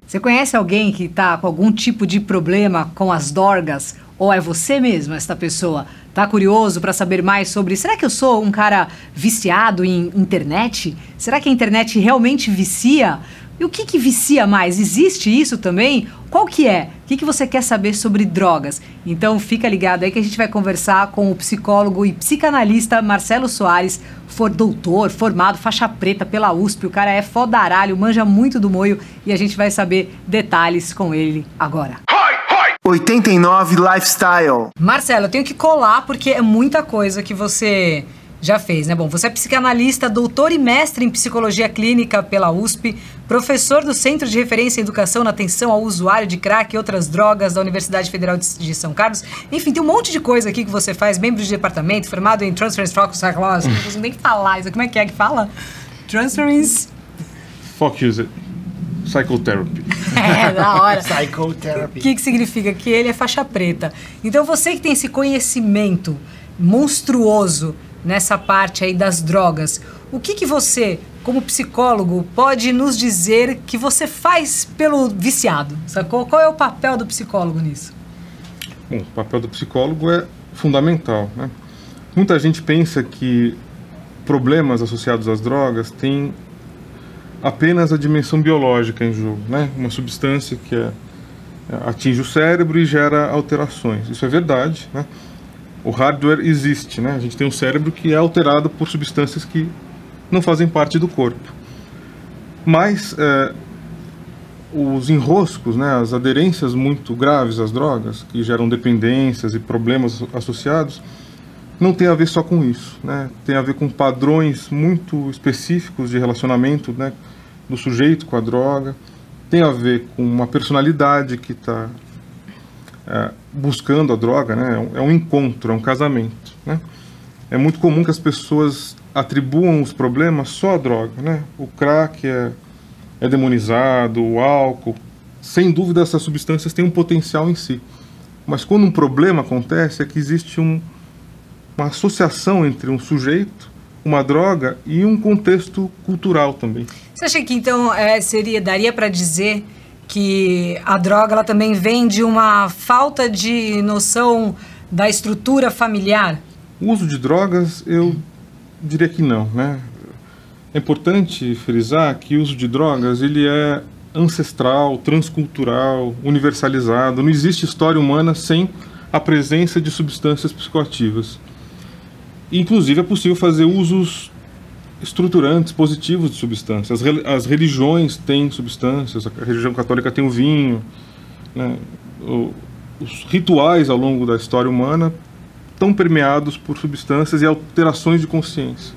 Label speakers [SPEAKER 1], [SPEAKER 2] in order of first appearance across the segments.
[SPEAKER 1] Você conhece alguém que está com algum tipo de problema com as drogas? Ou é você mesmo, esta pessoa? Tá curioso para saber mais sobre... Será que eu sou um cara viciado em internet? Será que a internet realmente vicia? E o que vicia mais? Existe isso também? Qual que é? O que você quer saber sobre drogas? Então fica ligado aí que a gente vai conversar com o psicólogo e psicanalista Marcelo Soares, doutor, formado, faixa preta pela USP. O cara é fodaralho, manja muito do moio e a gente vai saber detalhes com ele agora.
[SPEAKER 2] 89 Lifestyle.
[SPEAKER 1] Marcelo, eu tenho que colar porque é muita coisa que você já fez, né? Bom, você é psicanalista, doutor e mestre em psicologia clínica pela USP, professor do Centro de Referência em Educação na Atenção ao Usuário de Crack e Outras Drogas da Universidade Federal de São Carlos. Enfim, tem um monte de coisa aqui que você faz, membro de departamento, formado em Transference Psychology, não consigo nem falar isso. Como é que fala? Transference...
[SPEAKER 3] Focus Psychotherapy.
[SPEAKER 1] É, da hora.
[SPEAKER 2] Psychotherapy.
[SPEAKER 1] O que significa? Que ele é faixa preta. Então você que tem esse conhecimento monstruoso nessa parte aí das drogas, o que você, como psicólogo, pode nos dizer que você faz pelo viciado? Sacou? Qual é o papel do psicólogo nisso?
[SPEAKER 3] Bom, o papel do psicólogo é fundamental, né? Muita gente pensa que problemas associados às drogas têm apenas a dimensão biológica em jogo, né? Uma substância que atinge o cérebro e gera alterações. Isso é verdade, né? O hardware existe, né? A gente tem um cérebro que é alterado por substâncias que não fazem parte do corpo. Mas os enroscos, né, as aderências muito graves às drogas, que geram dependências e problemas associados, não tem a ver só com isso, né? Tem a ver com padrões muito específicos de relacionamento, né, do sujeito com a droga. Tem a ver com uma personalidade que está buscando a droga, né? É um encontro, é um casamento, né? É muito comum que as pessoas atribuam os problemas só à droga, né? O crack é demonizado, o álcool. Sem dúvida, essas substâncias têm um potencial em si. Mas quando um problema acontece, é que existe uma associação entre um sujeito, uma droga e um contexto cultural também.
[SPEAKER 1] Você acha que então daria para dizer que a droga ela também vem de uma falta de noção da estrutura familiar?
[SPEAKER 3] O uso de drogas, eu diria que não, né? É importante frisar que o uso de drogas ele é ancestral, transcultural, universalizado. Não existe história humana sem a presença de substâncias psicoativas. Inclusive é possível fazer usos estruturantes, positivos de substâncias. As religiões têm substâncias, a religião católica tem o vinho, né? Os rituais ao longo da história humana estão permeados por substâncias e alterações de consciência.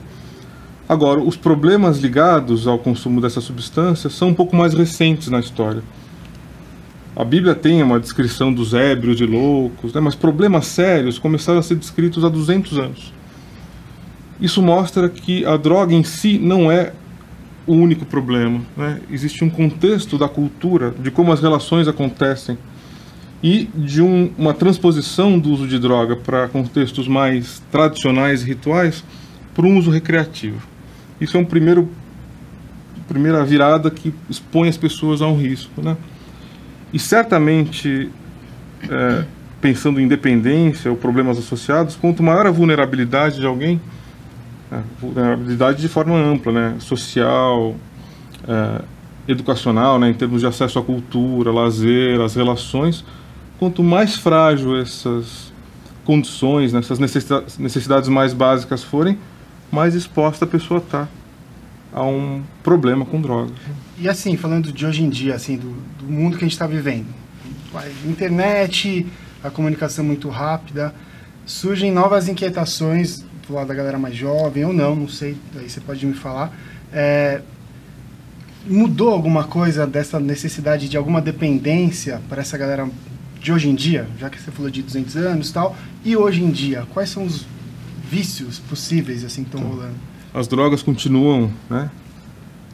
[SPEAKER 3] Agora, os problemas ligados ao consumo dessas substâncias são um pouco mais recentes na história. A Bíblia tem uma descrição dos ébrios e loucos, né? Mas problemas sérios começaram a ser descritos há 200 anos. Isso mostra que a droga em si não é o único problema, né? Existe um contexto da cultura, de como as relações acontecem e de uma transposição do uso de droga para contextos mais tradicionais e rituais para um uso recreativo. Isso é primeira virada que expõe as pessoas a um risco, né? E certamente, pensando em dependência ou problemas associados, quanto maior a vulnerabilidade de alguém, vulnerabilidade de forma ampla, né? Social, educacional, né? Em termos de acesso à cultura, lazer, às relações, quanto mais frágil essas condições, né? Essas necessidades mais básicas forem, mais exposta a pessoa está a um problema com drogas.
[SPEAKER 2] E assim, falando de hoje em dia, assim, do mundo que a gente está vivendo, internet, a comunicação muito rápida, surgem novas inquietações do lado da galera mais jovem, ou não sei, aí você pode me falar. Mudou alguma coisa dessa necessidade de alguma dependência para essa galera de hoje em dia, já que você falou de 200 anos e tal, e hoje em dia, quais são os vícios possíveis assim que estão rolando?
[SPEAKER 3] As drogas continuam, né,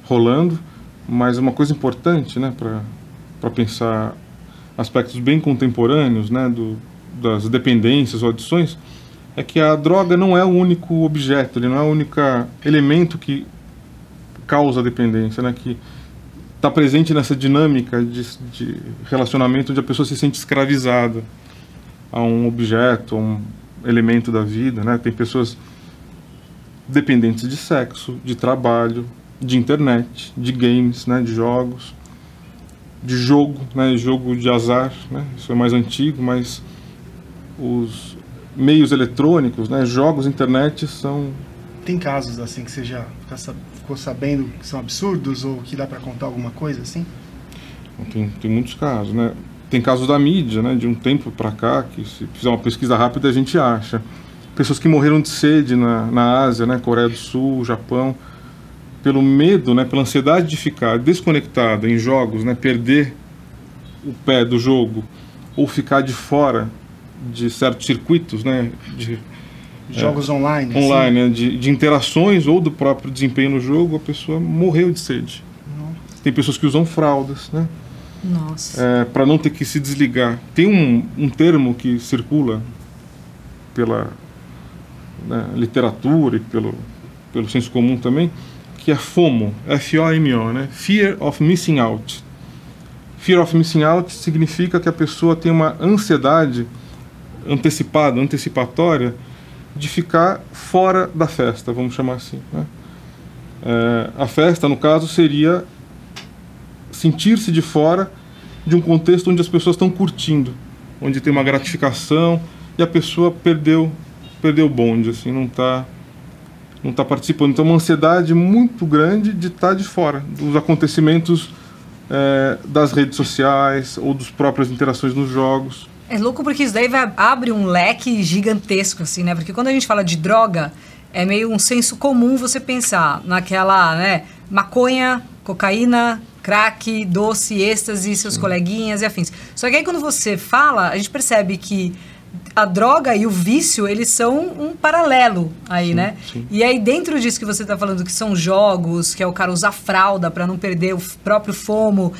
[SPEAKER 3] rolando, mas uma coisa importante, né, para pensar aspectos bem contemporâneos, né, das dependências ou adições, é que a droga não é o único objeto, ele não é o único elemento que causa a dependência, né, que está presente nessa dinâmica de relacionamento onde a pessoa se sente escravizada a um objeto, a um elemento da vida, né? Tem pessoas dependentes de sexo, de trabalho, de internet, de games, né? De jogos, de jogo, né? Jogo de azar, né? Isso é mais antigo, mas os meios eletrônicos, né? Jogos, internet são...
[SPEAKER 2] Tem casos assim que você já ficou sabendo que são absurdos ou que dá para contar alguma coisa assim?
[SPEAKER 3] Tem muitos casos, né? Tem casos da mídia, né? De um tempo para cá, que se fizer uma pesquisa rápida a gente acha. Pessoas que morreram de sede na Ásia, né? Coreia do Sul, Japão, pelo medo, né? Pela ansiedade de ficar desconectada em jogos, né? Perder o pé do jogo ou ficar de fora de certos circuitos, né? De
[SPEAKER 2] jogos online.
[SPEAKER 3] Online,
[SPEAKER 2] assim.
[SPEAKER 3] né? De interações ou do próprio desempenho no jogo, a pessoa morreu de sede.
[SPEAKER 2] Nossa.
[SPEAKER 3] Tem pessoas que usam fraldas, né?
[SPEAKER 1] Nossa.
[SPEAKER 3] Para não ter que se desligar. Tem um termo que circula pela literatura e pelo senso comum também, que é FOMO, F-O-M-O, né? Fear of Missing Out. Fear of Missing Out significa que a pessoa tem uma ansiedade antecipatória, de ficar fora da festa, vamos chamar assim, né? A festa, no caso, seria sentir-se de fora de um contexto onde as pessoas estão curtindo, onde tem uma gratificação e a pessoa perdeu o bonde, assim, não tá participando. Então, uma ansiedade muito grande de estar de fora dos acontecimentos das redes sociais ou das próprias interações nos jogos.
[SPEAKER 1] É louco porque isso daí abre um leque gigantesco, assim, né? Porque quando a gente fala de droga, é meio um senso comum você pensar naquela, né? Maconha, cocaína, crack, doce, êxtase, seus coleguinhas e afins. Só que aí quando você fala, a gente percebe que a droga e o vício, eles são um paralelo aí, né?
[SPEAKER 3] Sim.
[SPEAKER 1] E aí dentro disso que você está falando, que são jogos, que é o cara usar fralda para não perder o próprio FOMO,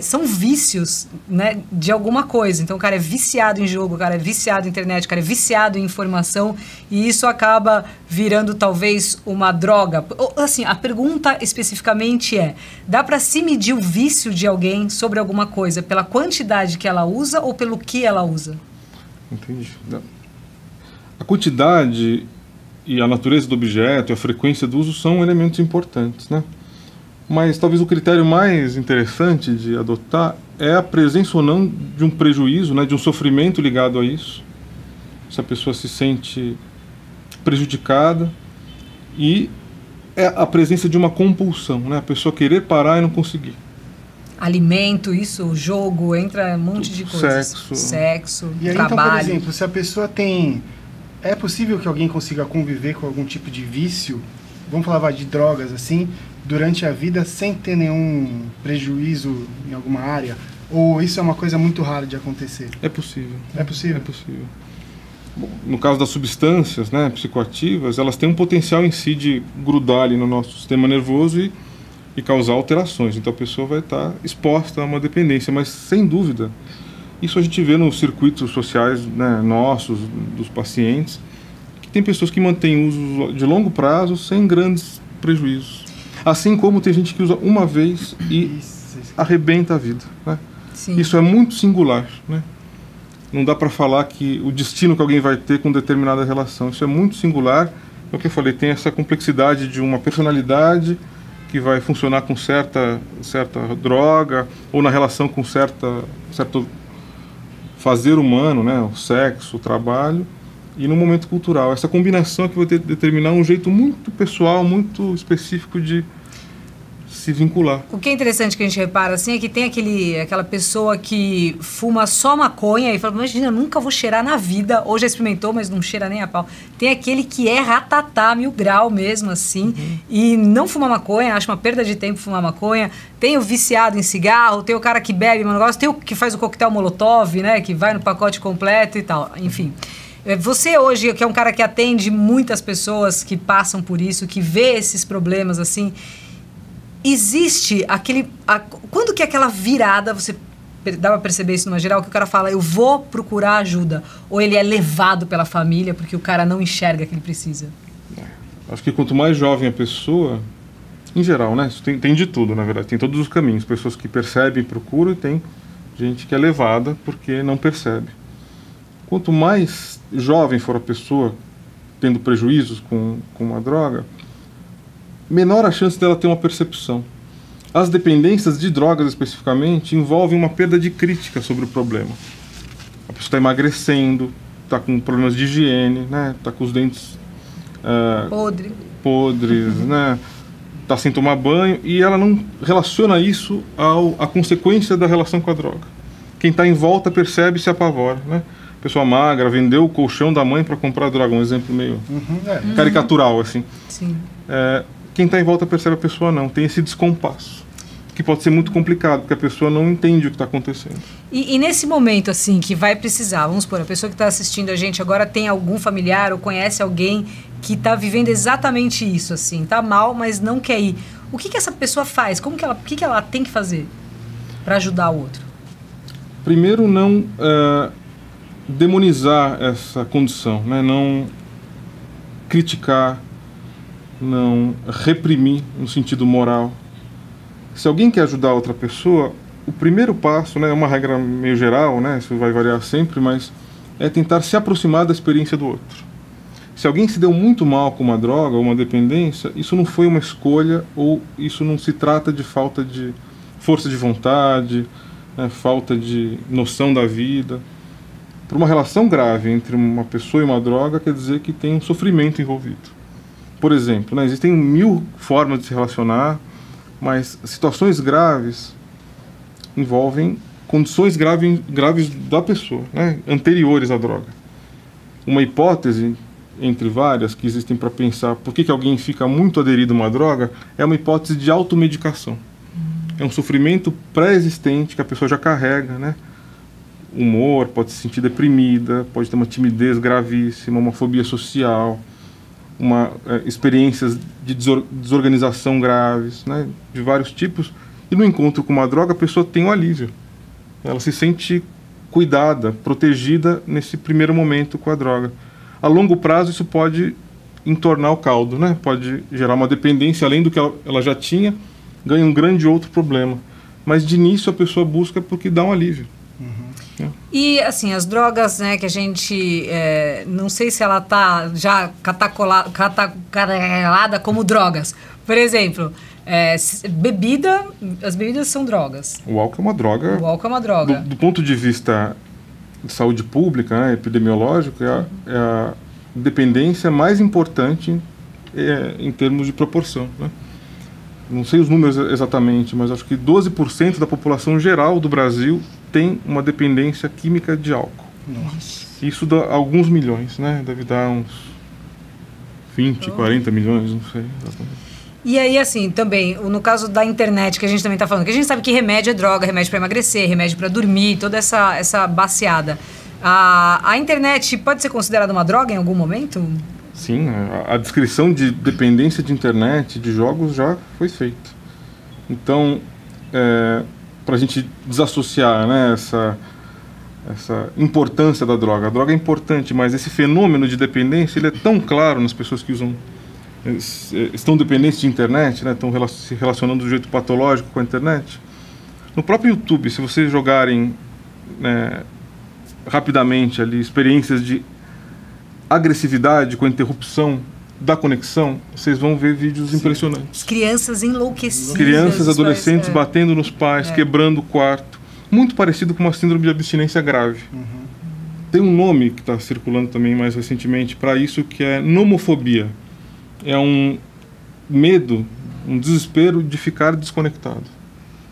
[SPEAKER 1] são vícios, né, de alguma coisa. Então o cara é viciado em jogo, o cara é viciado em internet, o cara é viciado em informação e isso acaba virando talvez uma droga. Assim, a pergunta especificamente dá para se medir o vício de alguém sobre alguma coisa pela quantidade que ela usa ou pelo que ela usa?
[SPEAKER 3] Entendi. A quantidade e a natureza do objeto e a frequência do uso são elementos importantes, né? Mas talvez o critério mais interessante de adotar é a presença ou não de um prejuízo, né, de um sofrimento ligado a isso. Se a pessoa se sente prejudicada e a presença de uma compulsão, né? A pessoa querer parar e não conseguir.
[SPEAKER 1] Alimento, isso, jogo, entra um monte de coisas. Sexo,
[SPEAKER 2] e aí,
[SPEAKER 1] trabalho.
[SPEAKER 2] então, por exemplo, se a pessoa tem... É possível que alguém consiga conviver com algum tipo de vício, vamos falar de drogas, assim, durante a vida sem ter nenhum prejuízo em alguma área? Ou isso é uma coisa muito rara de acontecer?
[SPEAKER 3] É possível.
[SPEAKER 2] É possível?
[SPEAKER 3] É possível. Bom, no caso das substâncias, né, psicoativas, elas têm um potencial em si de grudar ali no nosso sistema nervoso e causar alterações. Então a pessoa vai estar exposta a uma dependência, mas sem dúvida, isso a gente vê nos circuitos sociais, né, nossos, dos pacientes, que tem pessoas que mantêm uso de longo prazo sem grandes prejuízos. Assim como tem gente que usa uma vez e arrebenta a vida, né?
[SPEAKER 1] Sim.
[SPEAKER 3] Isso é muito singular, né? Não dá para falar que o destino que alguém vai ter com determinada relação. Isso é muito singular. É o que eu falei, tem essa complexidade de uma personalidade que vai funcionar com certa droga ou na relação com certo fazer humano, né, o sexo, o trabalho e no momento cultural. Essa combinação é que vai determinar um jeito muito pessoal, muito específico de se vincular.
[SPEAKER 1] O que é interessante que a gente repara assim é que tem aquela pessoa que fuma só maconha e fala, imagina, nunca vou cheirar na vida, ou já experimentou, mas não cheira nem a pau. Tem aquele que é ratatá, 1000 grau mesmo, assim, e não fuma maconha, acha uma perda de tempo fumar maconha. Tem o viciado em cigarro, tem o cara que bebe um negócio, tem o que faz o coquetel molotov, né, que vai no pacote completo e tal, enfim. Você hoje, que é um cara que atende muitas pessoas que passam por isso, que vê esses problemas assim, existe quando que é aquela virada, você dá pra perceber isso numa geral, que o cara fala, eu vou procurar ajuda, ou ele é levado pela família porque o cara não enxerga que ele precisa?
[SPEAKER 3] Acho que quanto mais jovem a pessoa, Em geral, né? Isso tem de tudo, na verdade. Tem todos os caminhos. Pessoas que percebem, procuram, e tem gente que é levada porque não percebe. Quanto mais jovem for a pessoa tendo prejuízos com a droga, menor a chance dela ter uma percepção. As dependências de drogas, especificamente, envolvem uma perda de crítica sobre o problema. A pessoa está emagrecendo, está com problemas de higiene, né? Está com os dentes podres, né? Está sem tomar banho, e ela não relaciona isso à consequência da relação com a droga. Quem está em volta percebe e se apavora, né? Pessoa magra, vendeu o colchão da mãe para comprar droga, um exemplo meio caricatural, assim.
[SPEAKER 1] Sim.
[SPEAKER 3] Quem está em volta percebe, a pessoa não. Tem esse descompasso, que pode ser muito complicado, porque a pessoa não entende o que está acontecendo.
[SPEAKER 1] E nesse momento, assim, que vai precisar, vamos supor, a pessoa que está assistindo a gente agora tem algum familiar ou conhece alguém que está vivendo exatamente isso, assim, está mal, mas não quer ir. O que essa pessoa faz? O que ela tem que fazer para ajudar o outro?
[SPEAKER 3] Primeiro, não demonizar essa condição, né? Não criticar, não reprimir no sentido moral. Se alguém quer ajudar outra pessoa, o primeiro passo, né, é uma regra meio geral, né, isso vai variar sempre, mas é tentar se aproximar da experiência do outro. Se alguém se deu muito mal com uma droga ou uma dependência, isso não foi uma escolha, ou isso não se trata de falta de força de vontade, né, falta de noção da vida. Para uma relação grave entre uma pessoa e uma droga, quer dizer que tem um sofrimento envolvido. Por exemplo, né, existem 1000 formas de se relacionar, mas situações graves envolvem condições graves da pessoa, né, anteriores à droga. Uma hipótese, entre várias, que existem para pensar por que alguém fica muito aderido a uma droga, é uma hipótese de automedicação. É um sofrimento pré-existente que a pessoa já carrega, né? Humor, pode se sentir deprimida, pode ter uma timidez gravíssima, uma fobia social, experiências de desorganização graves, né, de vários tipos, e no encontro com uma droga a pessoa tem um alívio. Ela se sente cuidada, protegida nesse primeiro momento com a droga. A longo prazo isso pode entornar o caldo, né? Pode gerar uma dependência além do que ela já tinha, ganha um grande outro problema. Mas de início a pessoa busca porque dá um alívio.
[SPEAKER 1] E, assim, as drogas, né, que a gente, não sei se ela tá já catacolada como drogas. Por exemplo, as bebidas são drogas.
[SPEAKER 3] O álcool é uma droga.
[SPEAKER 1] O álcool é uma droga.
[SPEAKER 3] Do ponto de vista de saúde pública, né, epidemiológico, é a dependência mais importante em termos de proporção, né? Não sei os números exatamente, mas acho que 12% da população geral do Brasil tem uma dependência química de álcool.
[SPEAKER 2] Nossa.
[SPEAKER 3] Isso dá alguns milhões, né? Deve dar uns 20, 40 milhões, não sei exatamente.
[SPEAKER 1] E aí, assim, também, no caso da internet, que a gente também está falando, que a gente sabe que remédio é droga, remédio para emagrecer, remédio para dormir, toda essa baciada. A internet pode ser considerada uma droga em algum momento?
[SPEAKER 3] Sim, a descrição de dependência de internet, de jogos, já foi feita. Então, para a gente desassociar, né, essa importância da droga. A droga é importante, mas esse fenômeno de dependência ele é tão claro nas pessoas que estão dependentes de internet, né, estão se relacionando de jeito patológico com a internet. No próprio YouTube, se vocês jogarem rapidamente ali experiências de agressividade com a interrupção da conexão, vocês vão ver vídeos impressionantes.
[SPEAKER 1] Crianças enlouquecidas.
[SPEAKER 3] Crianças, adolescentes batendo nos pais, quebrando o quarto. Muito parecido com uma síndrome de abstinência grave. Tem um nome que está circulando também mais recentemente para isso, que é nomofobia. É um medo, um desespero de ficar desconectado.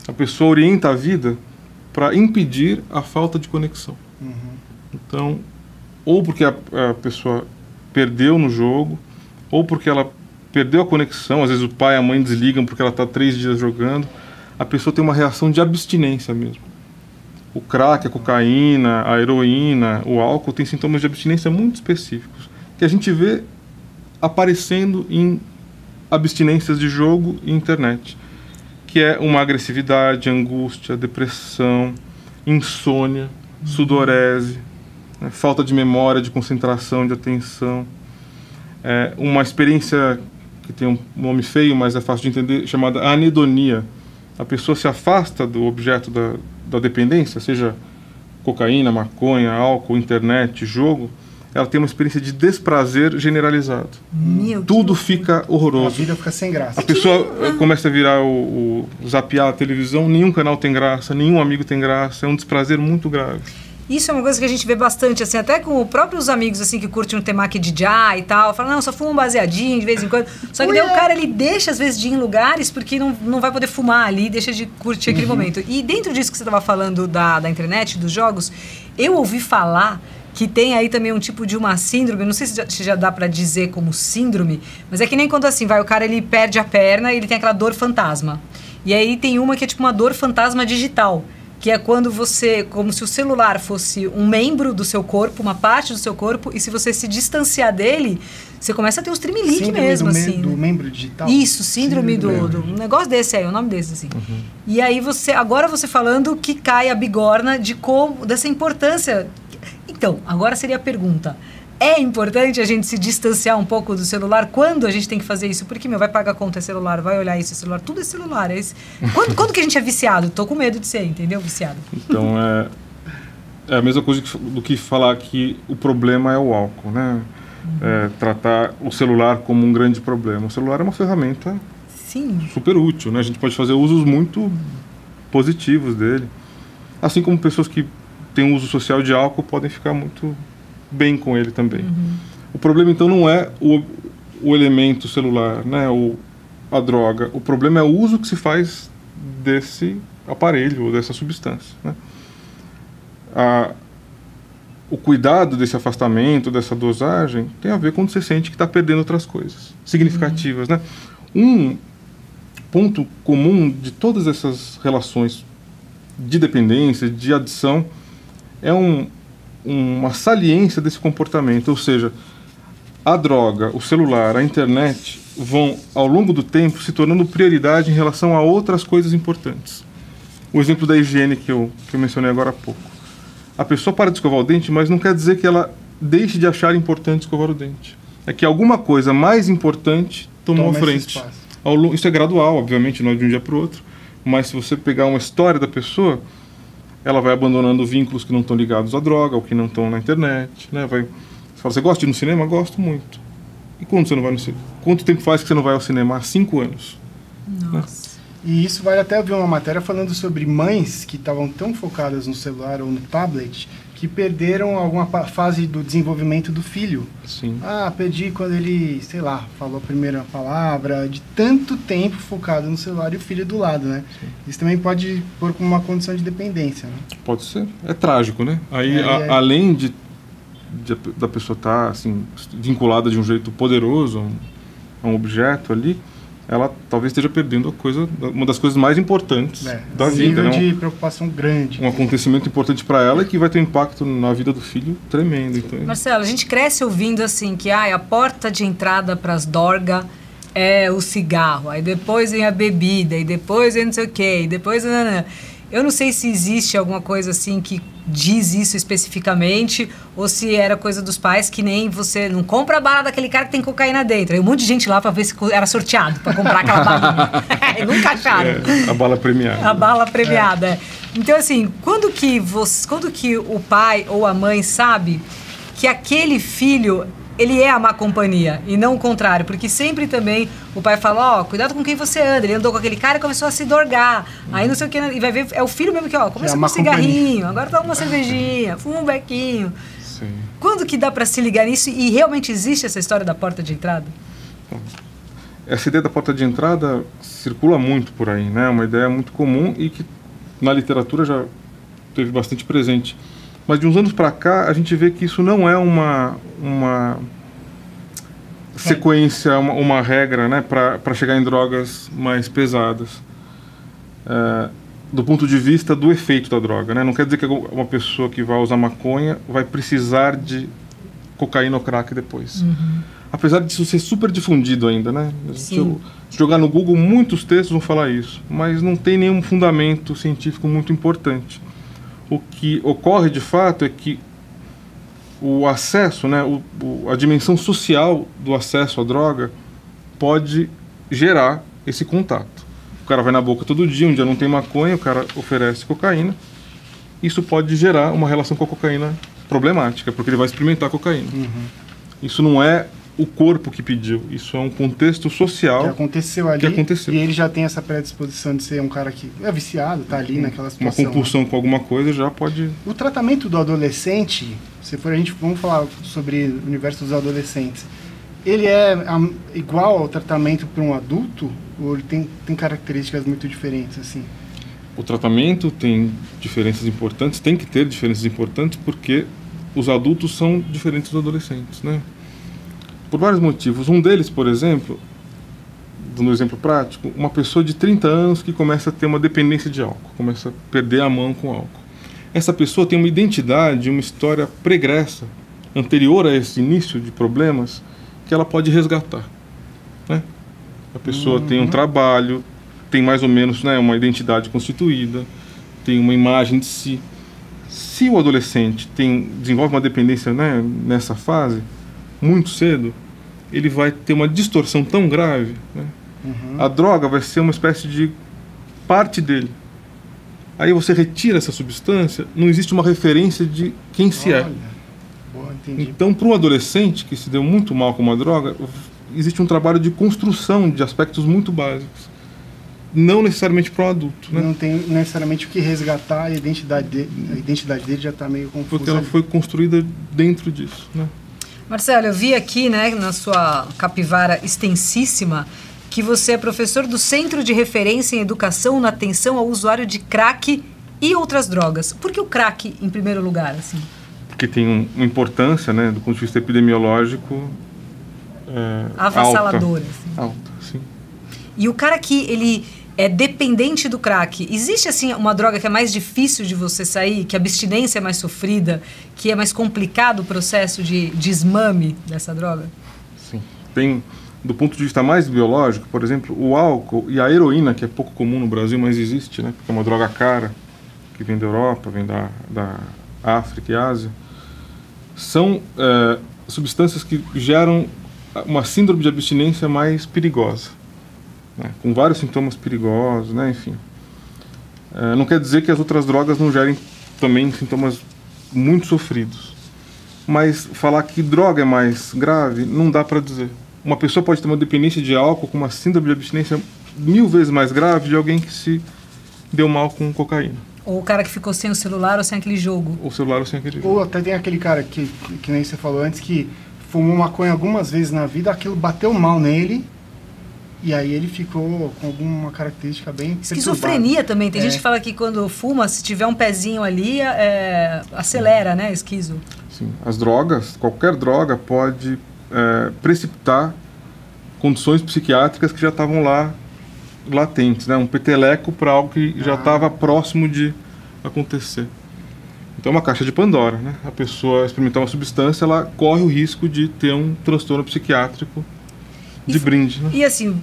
[SPEAKER 3] A pessoa orienta a vida para impedir a falta de conexão. Então, ou porque a pessoa perdeu no jogo, ou porque ela perdeu a conexão, às vezes o pai e a mãe desligam porque ela está 3 dias jogando, a pessoa tem uma reação de abstinência mesmo. O crack, a cocaína, a heroína, o álcool tem sintomas de abstinência muito específicos, que a gente vê aparecendo em abstinências de jogo e internet, que é uma agressividade, angústia, depressão, insônia, sudorese, falta de memória, de concentração, de atenção, uma experiência que tem um nome feio, mas é fácil de entender, chamada anedonia. A pessoa se afasta do objeto da dependência, seja cocaína, maconha, álcool, internet, jogo, ela tem uma experiência de desprazer generalizado. Tudo fica horroroso.
[SPEAKER 2] A vida fica sem graça.
[SPEAKER 3] A pessoa começa a virar zapear a televisão, nenhum canal tem graça, nenhum amigo tem graça, é um desprazer muito grave.
[SPEAKER 1] Isso é uma coisa que a gente vê bastante, assim, até com os próprios amigos, assim, que curtem um temaki de já e tal, falam, não, só fumo um baseadinho de vez em quando. Só que daí o cara, ele deixa, às vezes, de ir em lugares porque não vai poder fumar ali, deixa de curtir aquele momento. E dentro disso que você estava falando da internet, dos jogos, eu ouvi falar que tem aí também um tipo de uma síndrome, não sei se já dá pra dizer como síndrome, mas é que nem quando assim, o cara ele perde a perna e ele tem aquela dor fantasma. E aí tem uma que é tipo uma dor fantasma digital, que é quando você, como se o celular fosse um membro do seu corpo, uma parte do seu corpo, e se você se distanciar dele, você começa a ter os tremelique mesmo, assim.
[SPEAKER 2] Do membro digital?
[SPEAKER 1] Isso, síndrome do um negócio desse aí, o nome desse, assim. E aí agora você falando que cai a bigorna dessa importância. Então, agora seria a pergunta. É importante a gente se distanciar um pouco do celular? Quando a gente tem que fazer isso? Porque, vai pagar conta, é celular, vai olhar isso, é celular, tudo é celular. Quando que a gente é viciado? Tô com medo de ser, entendeu? Viciado.
[SPEAKER 3] Então, é a mesma coisa do que falar que o problema é o álcool, né? Tratar o celular como um grande problema. O celular é uma ferramenta super útil, né? A gente pode fazer usos muito positivos dele. Assim como pessoas que têm uso social de álcool podem ficar muito bem com ele também. O problema, então, não é o elemento celular, né, a droga. O problema é o uso que se faz desse aparelho ou dessa substância, né? O cuidado desse afastamento, dessa dosagem, tem a ver quando você sente que está perdendo outras coisas significativas, né? Um ponto comum de todas essas relações de dependência, de adição, é uma saliência desse comportamento, ou seja, a droga, o celular, a internet vão, ao longo do tempo, se tornando prioridade em relação a outras coisas importantes. O exemplo da higiene que eu mencionei agora há pouco. A pessoa para de escovar o dente, mas não quer dizer que ela deixe de achar importante escovar o dente. É que alguma coisa mais importante tomou a frente. Isso é gradual, obviamente, não é de um dia para o outro, mas se você pegar uma história da pessoa, ela vai abandonando vínculos que não estão ligados à droga, ou que não estão na internet, né? Você fala, você gosta de ir no cinema? Gosto muito. E quando você não vai no cinema? Quanto tempo faz que você não vai ao cinema? Há 5 anos.
[SPEAKER 1] Nossa.
[SPEAKER 3] Né?
[SPEAKER 2] E isso vale até ver uma matéria falando sobre mães que estavam tão focadas no celular ou no tablet que perderam alguma fase do desenvolvimento do filho.
[SPEAKER 3] Sim.
[SPEAKER 2] Perdi quando ele, sei lá, falou a primeira palavra, de tanto tempo focado no celular e o filho do lado, né? Sim. Isso também pode pôr como uma condição de dependência, né?
[SPEAKER 3] Pode ser. É trágico, né? Aí, além da pessoa estar assim, vinculada de um jeito poderoso a um objeto ali, ela talvez esteja perdendo uma das coisas mais importantes da vida.
[SPEAKER 2] Um nível de preocupação grande.
[SPEAKER 3] Um acontecimento importante para ela e que vai ter um impacto na vida do filho tremendo. Então,
[SPEAKER 1] Marcelo, a gente cresce ouvindo assim que a porta de entrada para as dorgas é o cigarro, aí depois vem a bebida, e depois vem não sei o quê, e depois... Eu não sei se existe alguma coisa assim que diz isso especificamente, ou se era coisa dos pais, que nem você não compra a bala daquele cara que tem cocaína dentro. Aí um monte de gente lá para ver se era sorteado para comprar aquela balinha. Nunca acharam.
[SPEAKER 3] A bala premiada.
[SPEAKER 1] A bala premiada. Então, assim, quando que o pai ou a mãe sabe que aquele filho, ele é a má companhia e não o contrário? Porque sempre também o pai fala, cuidado com quem você anda. Ele andou com aquele cara e começou a se dorgar. Aí não sei o que, e vai ver, é o filho mesmo que, começa com um cigarrinho, agora toma uma cervejinha, fuma um bequinho.
[SPEAKER 3] Sim.
[SPEAKER 1] Quando que dá para se ligar nisso e realmente existe essa história da porta de entrada?
[SPEAKER 3] Essa ideia da porta de entrada circula muito por aí, né? Uma ideia muito comum e que na literatura já teve bastante presente. Mas de uns anos para cá, a gente vê que isso não é uma sequência, uma regra, né, para chegar em drogas mais pesadas. Do ponto de vista do efeito da droga, né? Não quer dizer que uma pessoa que vai usar maconha vai precisar de cocaína ou crack depois. Apesar disso ser super difundido ainda, né? Se jogar no Google, muitos textos vão falar isso, mas não tem nenhum fundamento científico muito importante. O que ocorre de fato é que o acesso, né, a dimensão social do acesso à droga pode gerar esse contato. O cara vai na boca todo dia, um dia não tem maconha, o cara oferece cocaína. Isso pode gerar uma relação com a cocaína problemática, porque ele vai experimentar cocaína. Isso não é o corpo que pediu, isso é um contexto social
[SPEAKER 2] que aconteceu ali,
[SPEAKER 3] que aconteceu.
[SPEAKER 2] E ele já tem essa predisposição de ser um cara que é viciado, tá ali naquela situação.
[SPEAKER 3] Uma compulsão com alguma coisa já pode...
[SPEAKER 2] O tratamento do adolescente, se for vamos falar sobre o universo dos adolescentes, ele é igual ao tratamento para um adulto ou ele tem características muito diferentes assim?
[SPEAKER 3] O tratamento tem diferenças importantes, tem que ter diferenças importantes porque os adultos são diferentes dos adolescentes, né? Por vários motivos. Um deles, por exemplo, dando um exemplo prático, uma pessoa de 30 anos que começa a ter uma dependência de álcool, começa a perder a mão com álcool. Essa pessoa tem uma identidade, uma história pregressa, anterior a esse início de problemas, que ela pode resgatar, né? A pessoa tem um trabalho, tem mais ou menos, né, uma identidade constituída, tem uma imagem de si. Se o adolescente desenvolve uma dependência, né, nessa fase, muito cedo, ele vai ter uma distorção tão grave, né? A droga vai ser uma espécie de parte dele. Aí você retira essa substância, não existe uma referência de quem se é.
[SPEAKER 2] Boa, entendi.
[SPEAKER 3] Então, para um adolescente que se deu muito mal com uma droga, existe um trabalho de construção de aspectos muito básicos. Não necessariamente para um adulto, né?
[SPEAKER 2] Não tem necessariamente o que resgatar, a identidade dele já está meio confusa.
[SPEAKER 3] Porque ela foi construída dentro disso, né?
[SPEAKER 1] Marcelo, eu vi aqui, né, na sua capivara extensíssima, que você é professor do Centro de Referência em Educação na Atenção ao Usuário de Crack e outras drogas. Por que o crack em primeiro lugar, assim?
[SPEAKER 3] Porque tem uma importância, né, do ponto de vista epidemiológico,
[SPEAKER 1] avassaladora.
[SPEAKER 3] Alta, sim.
[SPEAKER 1] E o cara que ele é dependente do crack, existe assim uma droga que é mais difícil de você sair, que a abstinência é mais sofrida, que é mais complicado o processo de desmame dessa droga?
[SPEAKER 3] Sim. Tem, do ponto de vista mais biológico, por exemplo, o álcool e a heroína, que é pouco comum no Brasil, mas existe, né, porque é uma droga cara, que vem da Europa, vem da África e Ásia, são substâncias que geram uma síndrome de abstinência mais perigosa, né, com vários sintomas perigosos, né, enfim. Não quer dizer que as outras drogas não gerem também sintomas muito sofridos. Mas falar que droga é mais grave, não dá para dizer. Uma pessoa pode ter uma dependência de álcool com uma síndrome de abstinência 1000 vezes mais grave de alguém que se deu mal com cocaína.
[SPEAKER 1] Ou o cara que ficou sem o celular ou sem aquele jogo.
[SPEAKER 3] Ou celular ou sem aquele jogo.
[SPEAKER 2] Ou até tem aquele cara que nem você falou antes, que fumou maconha algumas vezes na vida, aquilo bateu mal nele, e aí ele ficou com alguma característica bem
[SPEAKER 1] esquizofrenia também. Tem gente que fala que quando fuma, se tiver um pezinho ali, acelera, né, esquizo.
[SPEAKER 3] Sim. As drogas, qualquer droga pode precipitar condições psiquiátricas que já estavam lá latentes, né? Um peteleco para algo que já estava próximo de acontecer. Então é uma caixa de Pandora, né? A pessoa experimentar uma substância, ela corre o risco de ter um transtorno psiquiátrico de brinde, né?
[SPEAKER 1] E assim,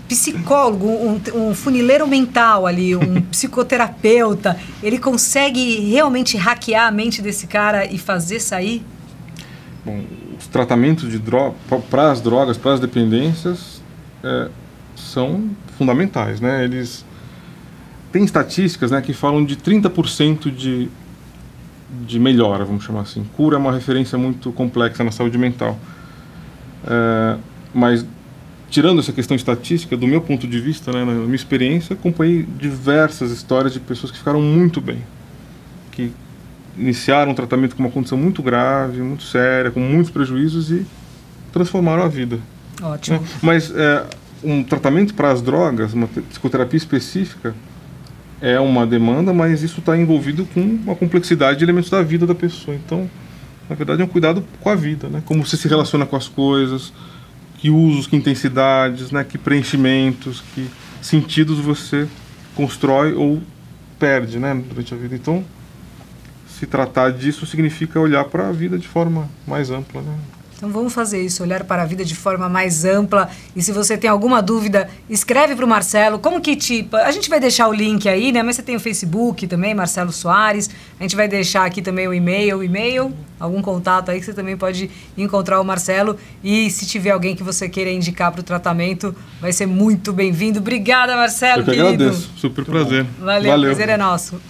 [SPEAKER 1] psicólogo, um funileiro mental ali, um psicoterapeuta, ele consegue realmente hackear a mente desse cara e fazer sair?
[SPEAKER 3] Bom, os tratamentos de droga, para as drogas, para as dependências, são fundamentais, né? Eles têm estatísticas, né, que falam de 30% de melhora, vamos chamar assim. Cura é uma referência muito complexa na saúde mental. Mas, tirando essa questão estatística, do meu ponto de vista, né, na minha experiência, acompanhei diversas histórias de pessoas que ficaram muito bem, que iniciaram um tratamento com uma condição muito grave, muito séria, com muitos prejuízos e transformaram a vida.
[SPEAKER 1] Ótimo.
[SPEAKER 3] Né? Mas um tratamento para as drogas, uma psicoterapia específica, é uma demanda, mas isso está envolvido com uma complexidade de elementos da vida da pessoa. Então, na verdade, é um cuidado com a vida, né? Como você se relaciona com as coisas, que usos, que intensidades, né? Que preenchimentos, que sentidos você constrói ou perde, né? Durante a vida. Então, se tratar disso significa olhar para a vida de forma mais ampla, né?
[SPEAKER 1] Então vamos fazer isso, olhar para a vida de forma mais ampla. E se você tem alguma dúvida, escreve para o Marcelo. Como que a gente vai deixar o link aí, né? Mas você tem o Facebook também, Marcelo Soares. A gente vai deixar aqui também o e-mail, algum contato aí que você também pode encontrar o Marcelo. E se tiver alguém que você queira indicar para o tratamento, vai ser muito bem-vindo. Obrigada, Marcelo,
[SPEAKER 3] Eu que
[SPEAKER 1] querido.
[SPEAKER 3] agradeço, super prazer.
[SPEAKER 1] Valeu, o prazer é nosso.